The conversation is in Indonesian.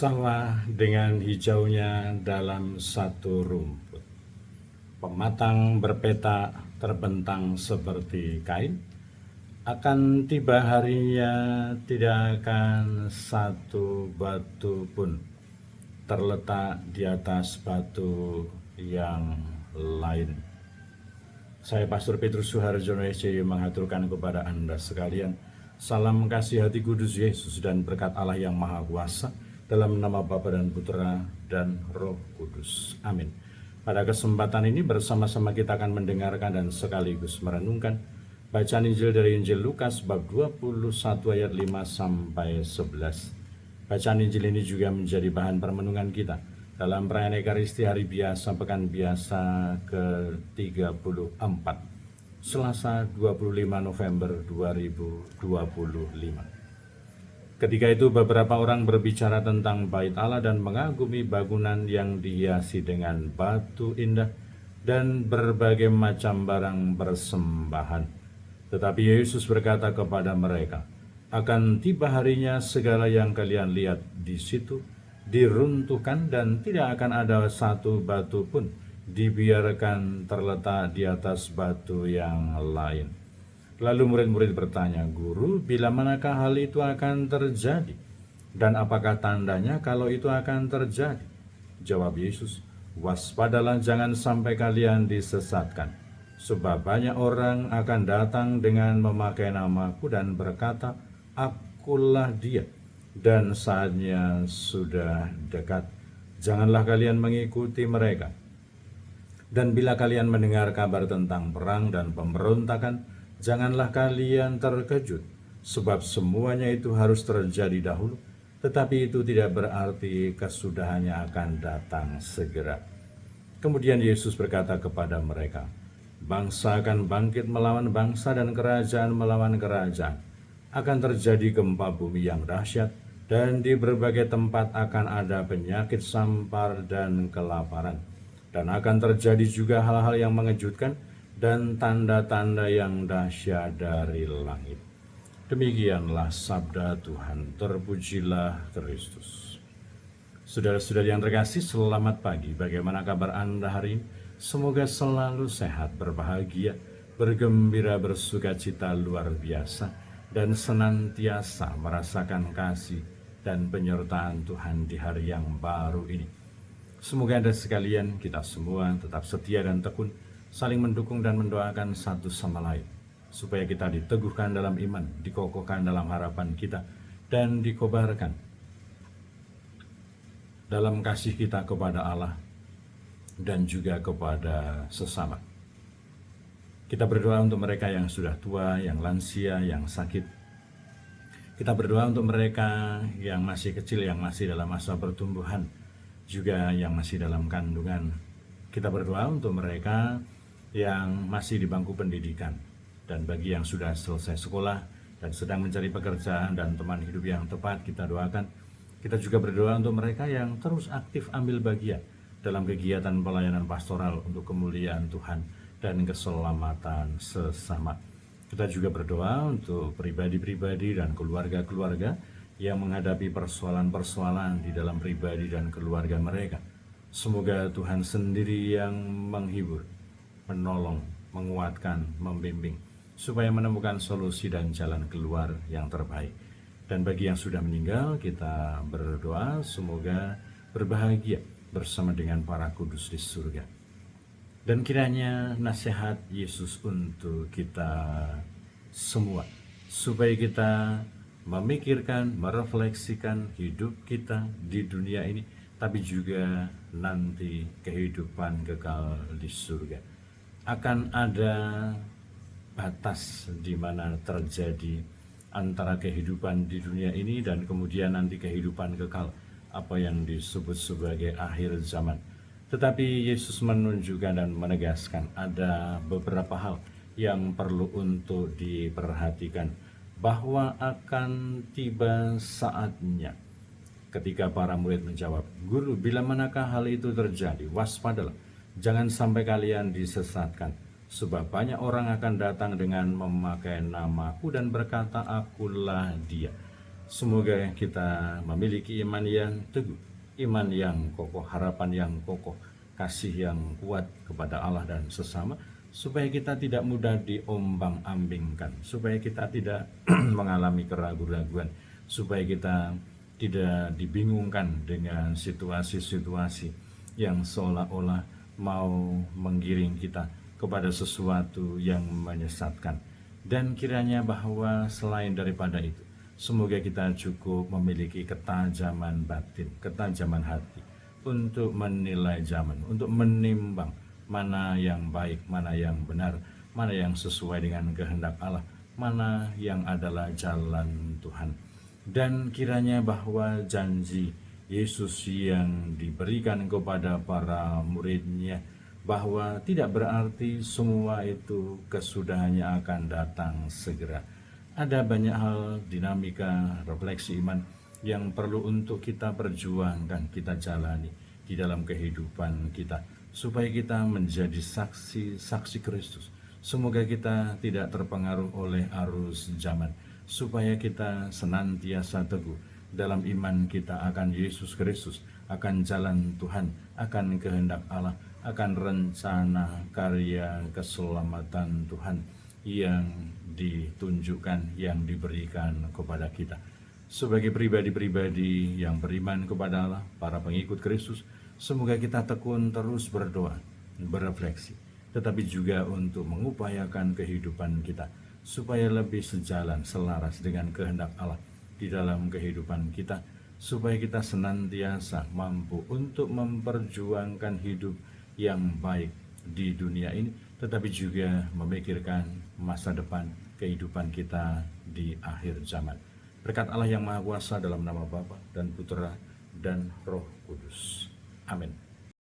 Sawah dengan hijaunya dalam satu rumput. Pematang berpetak terbentang seperti kain. Akan tiba harinya tidak akan satu batu pun terletak di atas batu yang lain. Saya Pastor Petrus Suharjono SCY mengaturkan kepada Anda sekalian salam kasih hati kudus Yesus dan berkat Allah yang Maha Kuasa dalam nama Bapa dan Putra dan Roh Kudus. Amin. Pada kesempatan ini bersama-sama kita akan mendengarkan dan sekaligus merenungkan bacaan Injil dari Injil Lukas bab 21 ayat 5 sampai 11. Bacaan Injil ini juga menjadi bahan permenungan kita dalam perayaan Ekaristi Hari Biasa Pekan Biasa ke-34, Selasa 25 November 2025. Ketika itu beberapa orang berbicara tentang bait Allah dan mengagumi bangunan yang dihiasi dengan batu indah dan berbagai macam barang persembahan. Tetapi Yesus berkata kepada mereka, akan tiba harinya segala yang kalian lihat di situ diruntuhkan dan tidak akan ada satu batu pun dibiarkan terletak di atas batu yang lain. Lalu murid-murid bertanya, Guru, bila manakah hal itu akan terjadi? Dan apakah tandanya kalau itu akan terjadi? Jawab Yesus, waspadalah jangan sampai kalian disesatkan. Sebab banyak orang akan datang dengan memakai namaku dan berkata, akulah dia. Dan saatnya sudah dekat. Janganlah kalian mengikuti mereka. Dan bila kalian mendengar kabar tentang perang dan pemberontakan, janganlah kalian terkejut, sebab semuanya itu harus terjadi dahulu, tetapi itu tidak berarti kesudahannya akan datang segera. Kemudian Yesus berkata kepada mereka, bangsa akan bangkit melawan bangsa dan kerajaan melawan kerajaan. Akan terjadi gempa bumi yang dahsyat, dan di berbagai tempat akan ada penyakit sampar dan kelaparan. Dan akan terjadi juga hal-hal yang mengejutkan, dan tanda-tanda yang dahsyat dari langit. Demikianlah sabda Tuhan, terpujilah Kristus. Saudara-saudari yang terkasih, selamat pagi. Bagaimana kabar Anda hari ini? Semoga selalu sehat, berbahagia, bergembira, bersukacita luar biasa, dan senantiasa merasakan kasih dan penyertaan Tuhan di hari yang baru ini. Semoga Anda sekalian, kita semua tetap setia dan tekun, saling mendukung dan mendoakan satu sama lain, supaya kita diteguhkan dalam iman, dikokohkan dalam harapan kita, dan dikobarkan dalam kasih kita kepada Allah dan juga kepada sesama. Kita berdoa untuk mereka yang sudah tua, yang lansia, yang sakit. Kita berdoa untuk mereka yang masih kecil, yang masih dalam masa pertumbuhan, juga yang masih dalam kandungan. Kita berdoa untuk mereka yang masih di bangku pendidikan, dan bagi yang sudah selesai sekolah dan sedang mencari pekerjaan dan teman hidup yang tepat, kita doakan. Kita juga berdoa untuk mereka yang terus aktif ambil bagian dalam kegiatan pelayanan pastoral untuk kemuliaan Tuhan dan keselamatan sesama. Kita juga berdoa untuk pribadi-pribadi dan keluarga-keluarga yang menghadapi persoalan-persoalan di dalam pribadi dan keluarga mereka. Semoga Tuhan sendiri yang menghibur, menolong, menguatkan, membimbing, supaya menemukan solusi dan jalan keluar yang terbaik. Dan bagi yang sudah meninggal, kita berdoa semoga berbahagia bersama dengan para kudus di surga. Dan kiranya nasihat Yesus untuk kita semua, supaya kita memikirkan, merefleksikan hidup kita di dunia ini, tapi juga nanti kehidupan kekal di surga. Akan ada batas di mana terjadi antara kehidupan di dunia ini dan kemudian nanti kehidupan kekal, apa yang disebut sebagai akhir zaman. Tetapi Yesus menunjukkan dan menegaskan ada beberapa hal yang perlu untuk diperhatikan, bahwa akan tiba saatnya. Ketika para murid menjawab, Guru, bila manakah hal itu terjadi? Waspadalah, jangan sampai kalian disesatkan. Sebab banyak orang akan datang dengan memakai namaku dan berkata, akulah dia. Semoga kita memiliki iman yang teguh, iman yang kokoh, harapan yang kokoh, kasih yang kuat kepada Allah dan sesama, supaya kita tidak mudah diombang-ambingkan, supaya kita tidak mengalami keraguan-raguan, supaya kita tidak dibingungkan dengan situasi-situasi yang seolah-olah mau menggiring kita kepada sesuatu yang menyesatkan. Dan kiranya bahwa selain daripada itu, semoga kita cukup memiliki ketajaman batin, ketajaman hati untuk menilai zaman, untuk menimbang mana yang baik, mana yang benar, mana yang sesuai dengan kehendak Allah, mana yang adalah jalan Tuhan. Dan kiranya bahwa janji Yesus yang diberikan kepada para muridnya, bahwa tidak berarti semua itu kesudahannya akan datang segera. Ada banyak hal, dinamika, refleksi iman yang perlu untuk kita perjuangkan, kita jalani di dalam kehidupan kita, supaya kita menjadi saksi-saksi Kristus. Semoga kita tidak terpengaruh oleh arus zaman, supaya kita senantiasa teguh dalam iman kita akan Yesus Kristus, akan jalan Tuhan, akan kehendak Allah, akan rencana karya keselamatan Tuhan yang ditunjukkan, yang diberikan kepada kita. Sebagai pribadi-pribadi yang beriman kepada Allah, para pengikut Kristus, semoga kita tekun terus berdoa, berefleksi, tetapi juga untuk mengupayakan kehidupan kita supaya lebih sejalan, selaras dengan kehendak Allah di dalam kehidupan kita, supaya kita senantiasa mampu untuk memperjuangkan hidup yang baik di dunia ini, tetapi juga memikirkan masa depan kehidupan kita di akhir zaman. Berkat Allah yang Maha Kuasa, dalam nama Bapa dan Putera dan Roh Kudus. Amin.